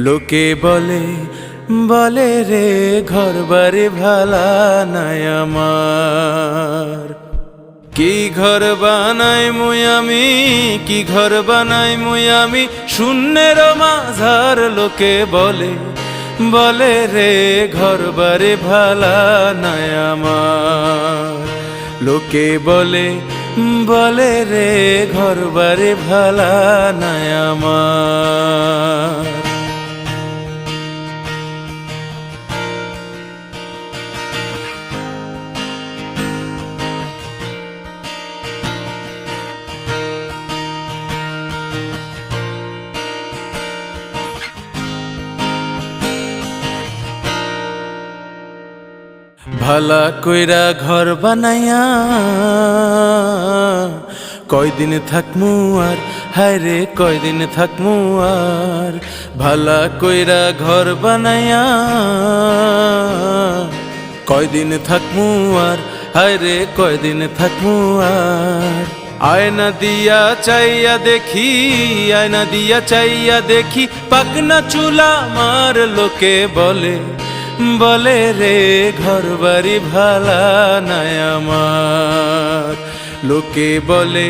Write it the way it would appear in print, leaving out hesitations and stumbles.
লোকে বলে বলে রে ঘর বাড়ি ভালা নাই আমার। কি ঘর বানাই মুই আমি, কি ঘর বানাই মুই আমি, শূন্যের মাঝার লোকে বলে বলে রে ঘর বাড়ি ভালা নাই আমার। লোকে বলে বলে রে ঘর বাড়ি ভালা নাই আমার। ভালা কইরা ঘর বানাইয়া কয়দিন থাকমু আর, হায় রে কয়দিন থাকমু আর। ভালা কইরা ঘর বানাইয়া কয়দিন থাকমু আর, হায় রে কয়দিন থাকমু আর। আয়না দিয়া চাইয়া দেখি, আয়না দিয়া চাইয়া দেখি, পাকনা চুলা মার লোকে বলে বলে রে ঘর বাড়ি ভালা নাই আমার। লোকে বলে